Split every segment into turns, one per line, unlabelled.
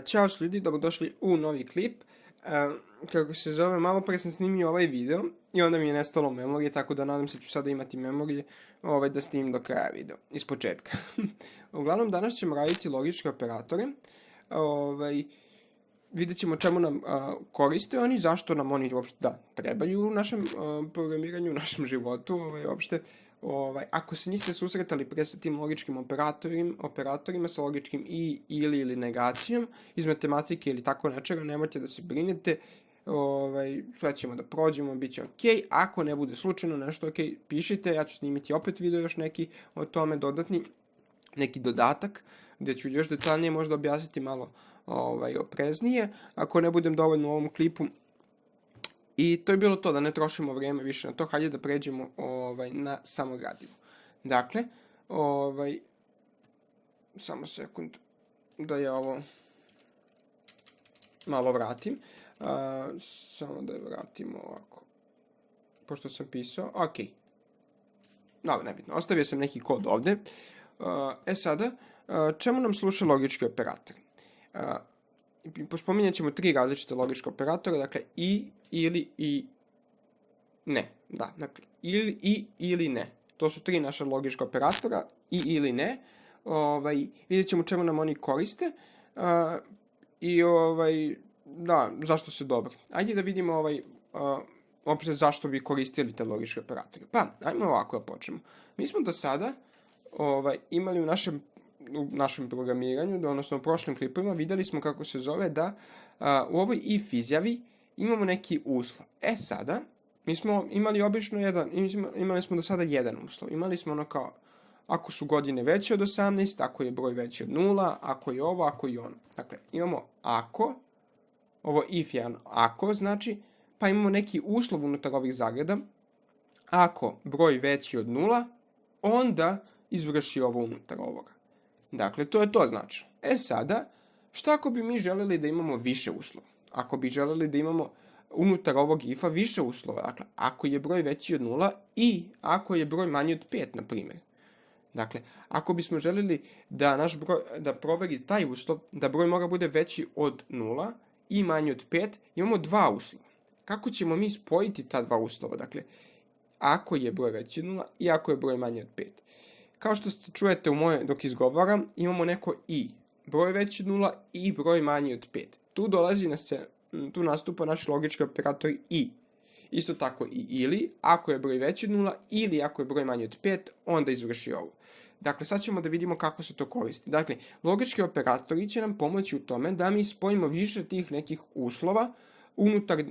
Ćao ljudi, dobrodošli u novi klip. Kako se zove, malo pre sam snimio ovaj video i onda mi je nestalo memorije, tako da nadam se ću sada imati memorije da snimim do kraja video, iz početka. Uglavnom, danas ćemo raditi logičke operatore. Vidjet ćemo čemu nam koriste oni, zašto nam oni uopšte trebaju u našem programiranju, u našem životu uopšte. Ako se niste susretali pre sa tim logičkim operatorima sa logičkim i, ili negacijom iz matematike ili tako nečega, nemojte da se brinete, sve ćemo da prođemo, bit će ok. Ako ne bude slučajno nešto ok, pišite, ja ću snimiti opet video još neki o tome dodatni, neki dodatak, gdje ću još detaljnije možda objasniti malo opreznije, ako ne budem dovoljno u ovom klipu. I to je bilo to, da ne trošimo vrijeme više na to, hajde da pređemo na samo gradivo. Dakle, samo sekund da ja ovo malo vratim. Samo da je vratimo ovako, pošto sam pisao, ok. Dobro, nebitno, ostavio sam neki kod ovde. Sada, čemu nam služe logički operatori? Spominjat ćemo 3 različite logičke operatora, dakle i, ili i ne. Da, dakle, ili ne. To su 3 naša logička operatora, i ili ne. Vidjet ćemo čemu nam oni koriste i zašto su dobri. Ajde da vidimo uopšte zašto bi koristili te logičke operatore. Pa, ajmo ovako da počnemo. Mi smo do sada imali u našem programiranju, odnosno u prošlim klipovima, videli smo kako se zove da u ovoj if izjavi imamo neki uslov. Sada, mi smo imali obično imali smo do sada jedan uslov. Imali smo ono kao, ako su godine veće od 18, ako je broj veći od 0, ako je ovo, ako je ono. Dakle, imamo ako, ovo if je ako, znači, pa imamo neki uslov unutar ovih zagrada. Ako broj veći od 0, onda izvrši ovo unutar ovoga. Dakle, to je to znači. Sada, šta ako bi mi želeli da imamo više uslova? Ako bi želeli da imamo unutar ovog if-a više uslova, dakle, ako je broj veći od 0 i ako je broj manji od 5, na primjer. Dakle, ako bismo želeli da naš broj, da proveri taj uslov, da broj mora bude veći od 0 i manji od 5, imamo 2 uslova. Kako ćemo mi spojiti ta 2 uslova? Dakle, ako je broj veći od 0 i ako je broj manji od 5. Kao što čujete u moje dok izgovaram, imamo neko i. Broj veći od 0 i broj manji od 5. Tu nastupa naš logički operator i. Isto tako i ili, ako je broj veći od 0 ili ako je broj manji od 5, onda izvrši ovo. Dakle, sad ćemo da vidimo kako se to koristi. Dakle, logički operatori će nam pomoći u tome da mi spojimo više tih nekih uslova unutar,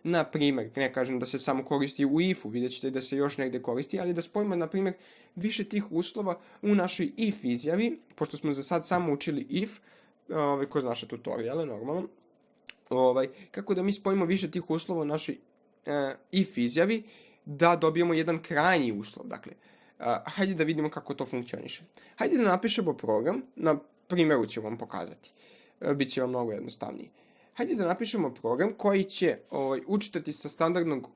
na primjer, ne kažem da se samo koristi u if-u, vidjet ćete da se još negde koristi, ali da spojimo, na primjer, više tih uslova u našoj if izjavi, pošto smo za sad samo učili if, kroz naše tutoriale, normalno, kako da mi spojimo više tih uslova u našoj if izjavi, da dobijemo jedan krajnji uslov. Dakle, hajde da vidimo kako to funkcioniše. Hajde da napišemo program, na primjeru ću vam pokazati, bit će vam mnogo jednostavnije. Hajde da napišemo program koji će učitati sa standardnog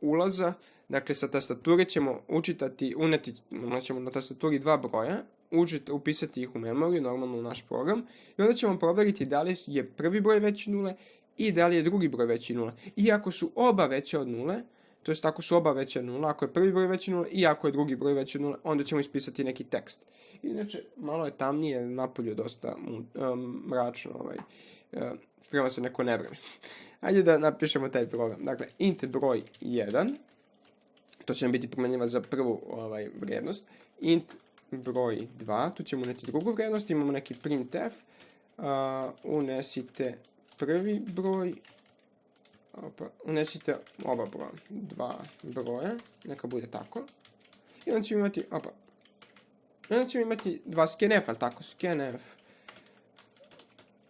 ulaza, dakle sa tastature ćemo ćemo na tastaturi 2 broja, upisati ih u memoriju, normalno u naš program, i onda ćemo proveriti da li je prvi broj veći 0 i da li je drugi broj veći 0. I ako su oba veće od 0, to jest ako su oba veće od 0, ako je prvi broj veći 0 i ako je drugi broj veći od 0, onda ćemo ispisati neki tekst. Inače, malo je tamnije, napolju dosta mračno, sprema se neko nevreme. Ajde da napišemo taj program. Dakle, int broj 1, to će nam biti primjenjiva za prvu vrijednost. Int broj 2, tu ćemo uneti drugu vrijednost, imamo neki printf, unesite prvi broj, unesite oba broja, 2 broja, neka bude tako. I onda ćemo imati, 2 scanf, ali tako, scanf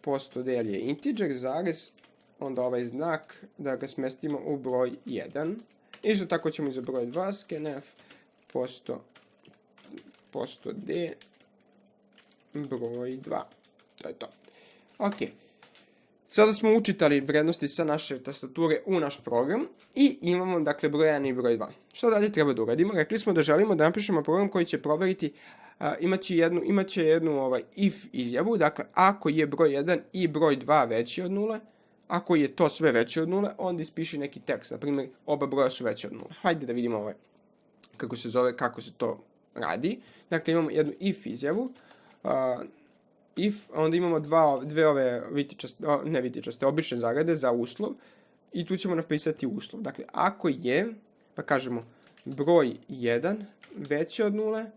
postodel je integer, zarez, onda ovaj znak da ga smestimo u broj 1. Isto tako ćemo i za broj 2, scanf postod broj 2. To je to. Ok. Sada smo učitali vrednosti sa naše tastature u naš program i imamo, dakle, broj 1 i broj 2. Što dalje treba da uradimo? Rekli smo da želimo da napišemo program koji će proveriti imaće jednu if izjavu, dakle, ako je broj 1 i broj 2 veći od 0, ako je to sve veće od 0, onda ispiši neki tekst, na primjer, oba broja su veće od 0. Hajde da vidimo kako se to radi. Dakle, imamo jednu if izjavu, onda imamo dve ove obične zagrade za uslov i tu ćemo napisati uslov. Dakle, ako je, pa kažemo, broj 1 veći od 0,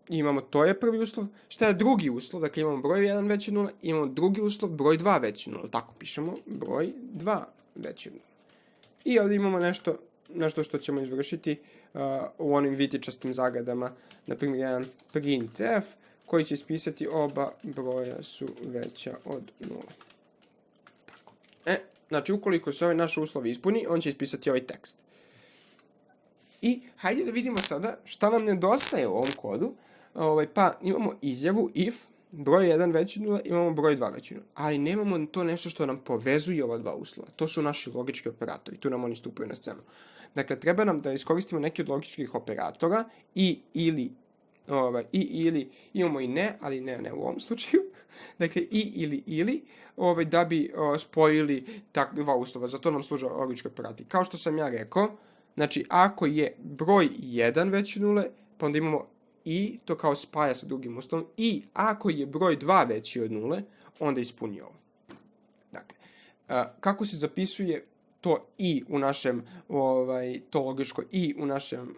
imamo, to je prvi uslov. Šta je drugi uslov? Dakle, imamo broj 1 veći od 0, imamo drugi uslov, broj 2 veći od 0. Tako pišemo, broj 2 veći od 0. I ovdje imamo nešto što ćemo izvršiti u onim vitičastim zagradama. Naprimjer, jedan printf koji će ispisati oba broja su veća od 0. Tako. Znači, ukoliko se ovaj naš uslov ispuni, on će ispisati ovaj tekst. I hajde da vidimo sada šta nam nedostaje u ovom kodu. Pa imamo izjavu if, broj 1 veći od 0, imamo broj 2 veći od 0. Ali nemamo to nešto što nam povezuje ova dva uslova. To su naši logički operatori. Tu nam oni stupaju na scenu. Dakle, treba nam da iskoristimo neki od logičkih operatora ili imamo i ne, ali ne u ovom slučaju. Dakle, ili, da bi spojili dva uslova. Zato nam služe logički operatori. Kao što sam ja rekao, znači, ako je broj 1 veći od 0, pa onda imamo i, to kao spaja sa drugim uslovom, i ako je broj 2 veći od 0, onda ispuni ovo. Dakle, kako se zapisuje to i u našem, to logičko i u našem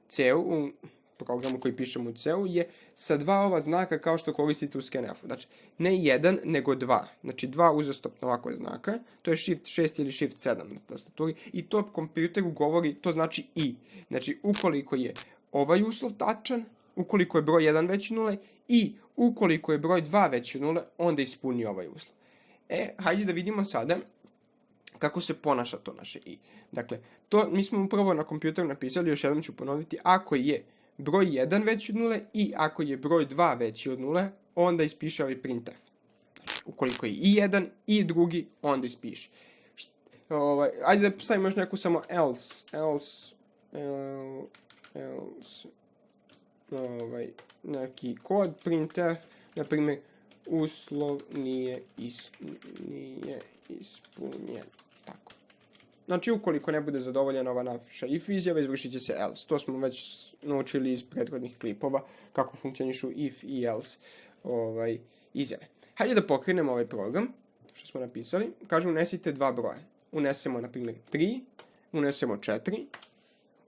C-u, u programu koji pišemo u C-u, je sa dva ova znaka kao što koristite u scanf-u. Znači, ne 1, nego 2. Znači, 2 uzastopno ovako znaka, to je Shift 6 ili Shift 7 na tastaturi, i to kompjuteru govori, to znači i. Znači, ukoliko je ovaj uslov tačan, ukoliko je broj 1 veći od 0 i ukoliko je broj 2 veći od 0, onda ispuni ovaj uslov. Hajde da vidimo sada kako se ponaša to naše i. Dakle, to mi smo upravo na kompjuteru napisali, još jednom ću ponoviti, ako je broj 1 veći od 0 i ako je broj 2 veći od 0, onda ispiše ovaj printf. Znači, ukoliko je i jedan i drugi, onda ispiše. Ajde da stavimo još neku samo else, neki kod printf, na primjer, uslov nije ispunjen. Tako. Znači, ukoliko ne bude zadovoljena ova naša if izjava, izvršit će se else. To smo već naučili iz prethodnih klipova, kako funkcionišu if i else izjave. Hajde da pokrenemo ovaj program, što smo napisali. Kažem, unesite dva broja. Unesemo, na primjer, 3, unesemo 4.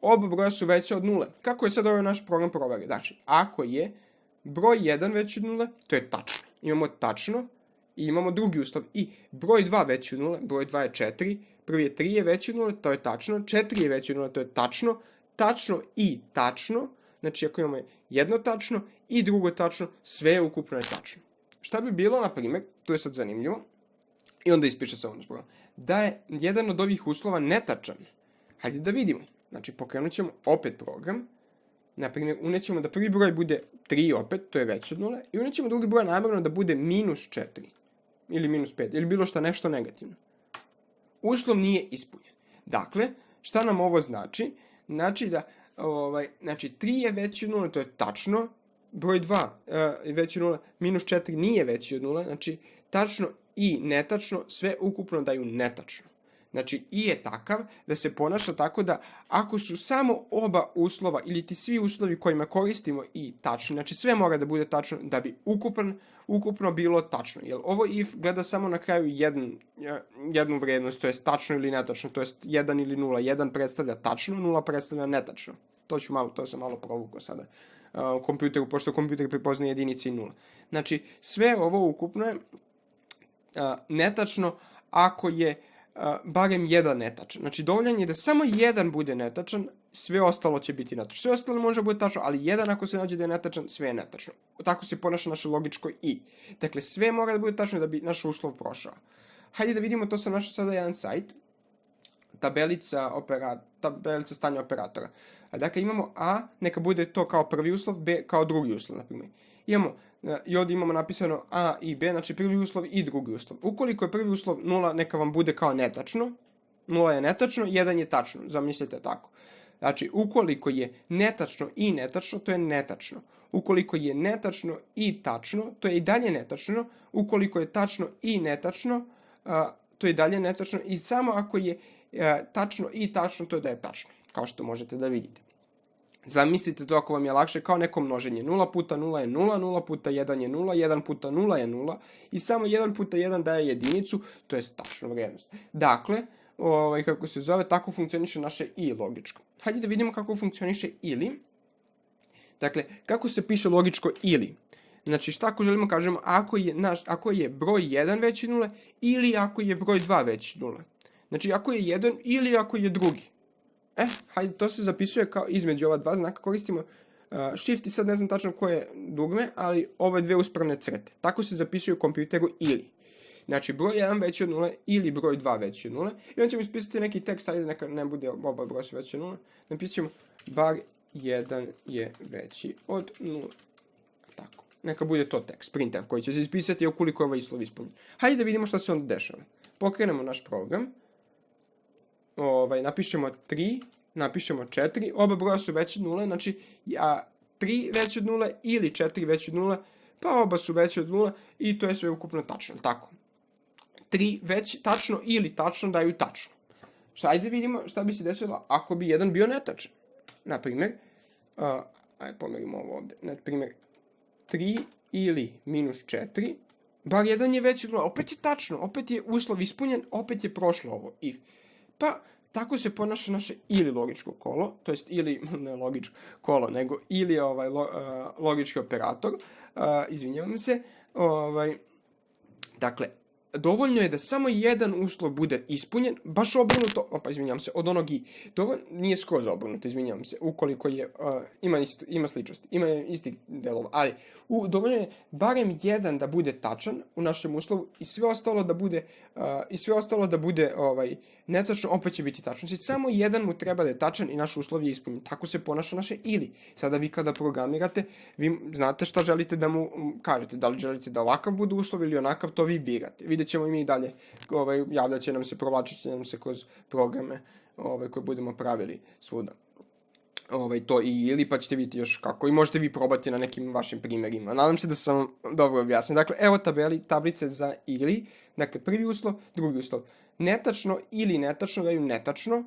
Oba broja su veća od 0. Kako je sad ovaj naš program proveri? Znači, ako je broj 1 veći od 0, to je tačno. Imamo tačno i imamo drugi uslov i broj 2 veći od 0, broj 2 je 4, prvi je 3 je veći od 0, to je tačno, 4 je veći od 0, to je tačno, tačno i tačno, znači ako imamo jedno tačno i drugo tačno, sve ukupno je tačno. Šta bi bilo, na primjer, to je sad zanimljivo, i onda ispiše se ono program, da je jedan od ovih uslova netačan. Hajde da vidimo. Znači, pokrenut ćemo opet program. Naprimjer, unećemo da prvi broj bude 3 opet, to je veće od 0, i unećemo drugi broj namjerno da bude -4, ili -5, ili bilo što nešto negativno. Uslov nije ispunjen. Dakle, šta nam ovo znači? Znači da, 3 je veći od 0, to je tačno, broj 2 je veći od 0, -4 nije veći od 0, znači, tačno i netačno, sve ukupno daju netačno. Znači, i je takav da se ponaša tako da ako su samo oba uslova ili ti svi uslovi kojima koristimo i tačni, znači sve mora da bude tačno da bi ukupno bilo tačno. Jer ovo if gleda samo na kraju jednu vrednost, to je tačno ili netačno, to je 1 ili 0. 1 predstavlja tačno, 0 predstavlja netačno. To sam malo provukao sada u kompjuteru, pošto kompjuter prepoznaje jedinice i 0. Znači, sve ovo ukupno je netačno ako je barem jedan netačan. Znači, dovoljan je da samo jedan bude netačan, sve ostalo će biti netačno. Sve ostalo može bude tačno, ali jedan ako se nađe da je netačan, sve je netačno. Tako se ponaša naše logičko i. Dakle, sve mora da bude tačno da bi naš uslov prošao. Hajde da vidimo, to sam našao sada jedan sajt. Tabelica stanja operatora. Dakle, imamo A, neka bude to kao prvi uslov, B kao drugi uslov, na primjer. I ovdje imamo napisano A i B, znači prvi uslov i drugi uslov. Ukoliko je prvi uslov 0, neka vam bude kao netačno. 0 je netačno, 1 je tačno, zamislite tako. Znači, ukoliko je netačno i netačno, to je netačno. Ukoliko je netačno i tačno, to je i dalje netačno. Ukoliko je tačno i netačno, to je i dalje netačno. I samo ako je tačno i tačno, to je da je tačno, kao što možete da vidite. Zamislite to ako vam je lakše kao neko množenje. 0 puta 0 je 0, 0 puta 1 je 0, 1 puta 0 je 0 i samo 1 puta 1 daje jedinicu, to je tačna vrednost. Dakle, kako se zove, tako funkcioniše naše i logičko. Hajde da vidimo kako funkcioniše ili. Dakle, kako se piše logičko ili. Znači, šta ako želimo kažemo ako je broj 1 veći od 0 ili ako je broj 2 veći od 0. Znači, ako je 1 ili ako je drugi. Hajde, to se zapisuje kao između ova dva znaka, koristimo shift i sad ne znam tačno koje dugme, ali ove dve uspravne crte. Tako se zapisuje u kompjuteru ili. Znači, broj 1 veći od 0 ili broj 2 veći od 0. I onda ćemo ispisati neki tekst, ajde neka ne bude oba broja su veći od 0. Napisat ćemo bar 1 je veći od 0. Tako. Neka bude to tekst, printf, koji će se ispisati ukoliko je ovaj uslov ispunjen. Hajde da vidimo šta se onda dešava. Pokrenemo naš program. Napišemo 3, napišemo 4, oba broja su veći od 0, znači 3 veći od 0 ili 4 veći od 0, pa oba su veći od 0 i to je sve ukupno tačno, tako. 3 veći tačno ili tačno daju tačno. Ajde vidimo šta bi se desilo ako bi jedan bio netačan. Naprimjer, ajde pomerimo ovo ovde, naprimjer 3 ili minus 4, bar jedan je veći od 0, opet je tačno, opet je uslov ispunjen, opet je prošlo ovo if. Pa, tako se ponaša naše ili logičko kolo, to jest ili, ne logičko kolo, nego ili logički operator, izvinjavam se, dakle, dovoljno je da samo jedan uslov bude ispunjen, baš obrnuto, izvinjavam se, od onog i. Nije skroz obrnuto, izvinjavam se, ukoliko je, ima sličnosti, ima istih delova, ali dovoljno je barem jedan da bude tačan u našem uslovu i sve ostalo da bude netačno, opet će biti tačno. Znači, samo jedan mu treba da je tačan i naš uslov je ispunjen. Tako se ponaša naše ili. Sada vi kada programirate, vi znate šta želite da mu kažete. Da li želite da ovakav bude uslov ili onakav, to vi birate. Vidjet ćemo i mi dalje, javljat će nam se, provlačit će nam se kroz programe koje budemo pravili svuda. To i ili, pa ćete vidjeti još kako. I možete vi probati na nekim vašim primjerima. Nadam se da sam vam dobro objasnio. Dakle, evo tablice za ili. Dakle, prvi uslov, drugi uslov. Netačno ili netačno daju netačno.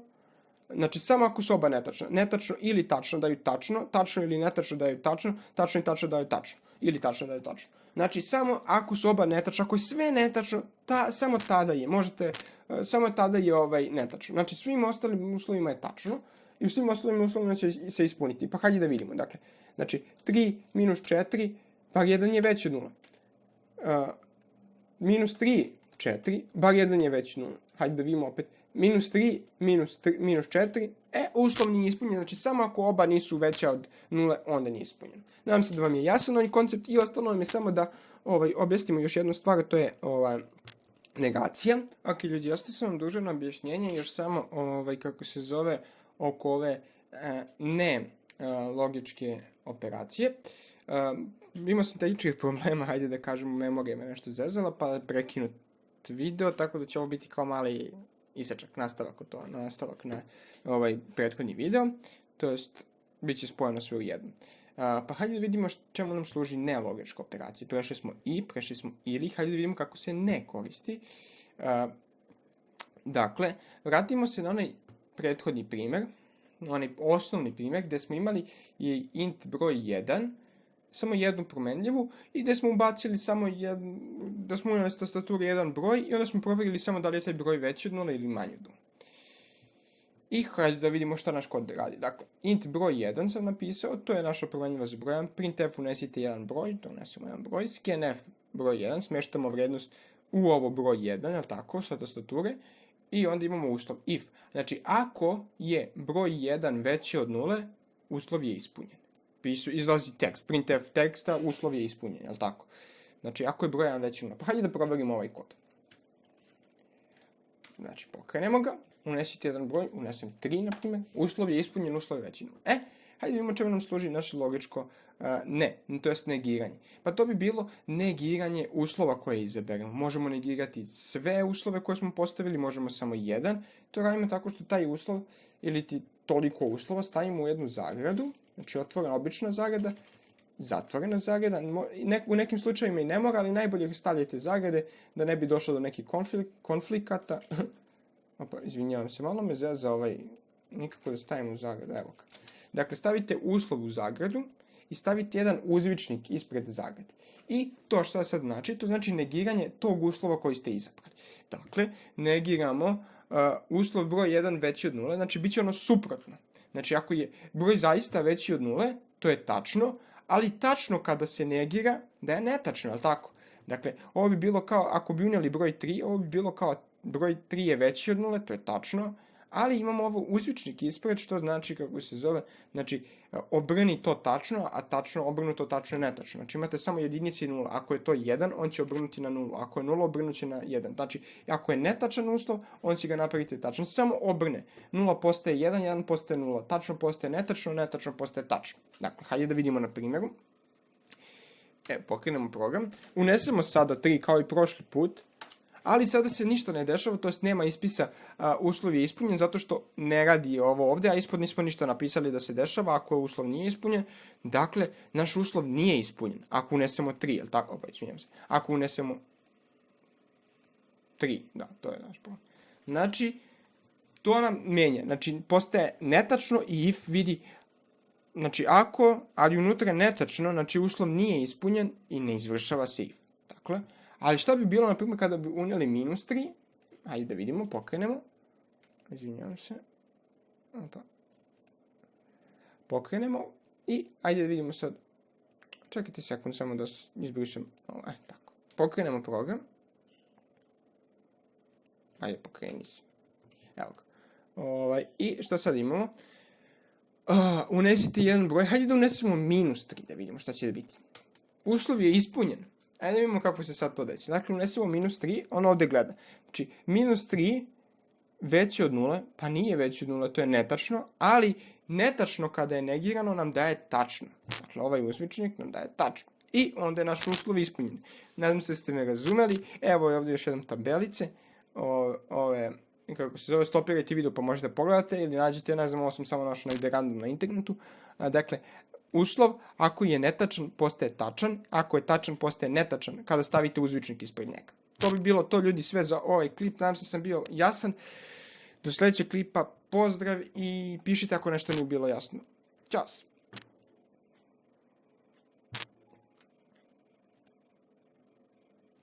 Znači, samo ako su oba netačno. Netačno ili tačno daju tačno. Tačno ili netačno daju tačno. Tačno i tačno daju tačno. Ili tačno daju tačno. Znači, samo ako su oba netačno, ako je sve netačno, samo tada je. Samo tada je netačno. Znači, svim ostalim uslovima je tačno. I u svim ostalim uslovima će se ispuniti. Pa hajde da vidimo. Dakle, znači, 3 minus 4, bar 1 je veći od 0. Minus 3, 4, bar 1 je veći od 0. Hajde da vidimo opet. Minus 3, minus 4, uslov nije ispunjen. Znači, samo ako oba nisu veća od 0, onda nije ispunjen. Nadam se da vam je jasan ovaj koncept i ostalo nam je samo da objasnimo još jednu stvar, to je negacija. Ok, ljudi, ostao sam vam dužan objašnjenje, još samo, kako se zove, oko ove ne logičke operacije. Imao sam tehničkih problema, hajde da kažemo, memorija me nešto zezala, pa prekinut video, tako da će ovo biti kao mali isečak, nastavak na prethodni video, to jest bit će spojeno sve u jedno. Pa hajde da vidimo čemu nam služi nelogička operacija. Prešli smo i, prešli smo ili, hajde da vidimo kako se ne koristi. Dakle, vratimo se na onaj prethodni primjer, onaj osnovni primjer gdje smo imali int broj 1, samo jednu promenljivu i gdje smo ubacili samo da smo unijeli s tastature jedan broj i onda smo provjerili samo da li je taj broj veći od 0 ili manji od 0. I hajde da vidimo šta naš kod radi. Dakle, int broj 1 sam napisao, to je naša promenljiva za brojan, printf unesite jedan broj, to unesemo jedan broj, scanf broj 1, smještamo vrednost u ovo broj 1, jel tako, sa tastature, i onda imamo uslov if. Znači, ako je broj 1 veći od 0, uslov je ispunjen. Izlazi tekst, printf teksta, uslov je ispunjen, jel tako? Znači, ako je broj 1 veći od 0, pa hajde da provjerimo ovaj kod. Znači, pokrenemo ga, unesite jedan broj, unesem 3, na primjer, uslov je ispunjen, uslov je veći od 0. Hajde vidimo čemu nam služi naše logičko ne, to jest negiranje. Pa to bi bilo negiranje uslova koje izaberemo. Možemo negirati sve uslove koje smo postavili, možemo samo jedan. To radimo tako što taj uslov ili toliko uslova stavimo u jednu zagradu, znači otvorena obična zagrada, zatvorena zagrada, u nekim slučajima i ne mora, ali najbolje stavljajte zagrade da ne bi došlo do nekih konflikata. Opa, izvinjavam se, malo me zeza nikako da stavim u zagradu, evo ga. Dakle, stavite uslov u zagradu i stavite jedan uzvičnik ispred zagrade. I to što sad znači? To znači negiranje tog uslova koji ste izabrali. Dakle, negiramo uslov broj 1 veći od 0, znači bit će ono suprotno. Znači, ako je broj zaista veći od 0, to je tačno, ali tačno kada se negira da je netačno, je li tako? Dakle, ovo bi bilo kao, ako bi unijeli broj 3, ovo bi bilo kao broj 3 je veći od 0, to je tačno, ali imamo ovo uzvičnik ispred, što znači, kako se zove, znači, obrni to tačno, a tačno obrnuto tačno je netačno. Znači, imate samo jedinice i 0. Ako je to 1, on će obrnuti na 0. Ako je 0, obrnut će na 1. Znači, ako je netačan uslov, on će ga napraviti tačno. Samo obrne. 0 postaje 1, 1 postaje 0. Tačno postaje netačno, netačno postaje tačno. Dakle, hajde da vidimo na primjeru. Pokrenemo program. Unesemo sada 3 kao i prošli put. Ali sada se ništa ne dešava, to jest nema ispisa uslov je ispunjen, zato što ne radi ovo ovdje, a ispod nismo ništa napisali da se dešava ako uslov nije ispunjen. Dakle, naš uslov nije ispunjen. Ako unesemo 3, jel tako? Opa, izvinjam se. Ako unesemo 3, da, to je naš problem. Znači, to nam menja. Znači, postaje netačno i if vidi, znači ako, ali unutra je netačno, znači uslov nije ispunjen i ne izvršava se if. Dakle, ali šta bi bilo, na primjer, kada bi unijeli -3? Hajde da vidimo, pokrenemo. Izvinjavam se. Opa. Pokrenemo i hajde da vidimo sad. Čekajte sekund, samo da izbrišem. Tako. Pokrenemo program. Hajde, pokreni se. Evo ga. I šta sad imamo? Unesite jedan broj. Hajde da unesemo -3, da vidimo šta će da biti. Uslov je ispunjen. Ajde da vidimo kako se sad to desi. Dakle, unesemo -3, on ovdje gleda. Znači, -3 veći od 0, pa nije veći od 0, to je netačno, ali netačno kada je negirano nam daje tačno. Dakle, ovaj uzvičnik nam daje tačno. I onda je naš uslov ispunjen. Nadam se da ste me razumeli. Evo je ovdje još jednom tabelice. Kako se zove, stopirajte video pa možete pogledati ili nađete, ne znam, ovo sam samo našao negdje random na internetu. Dakle, uslov, ako je netačan, postaje tačan. Ako je tačan, postaje netačan kada stavite uzvičnik ispred njega. To bi bilo to, ljudi, sve za ovaj klip. Nadam se da sam bio jasan. Do sljedećeg klipa, pozdrav i pišite ako nešto nije bilo jasno. Ćao!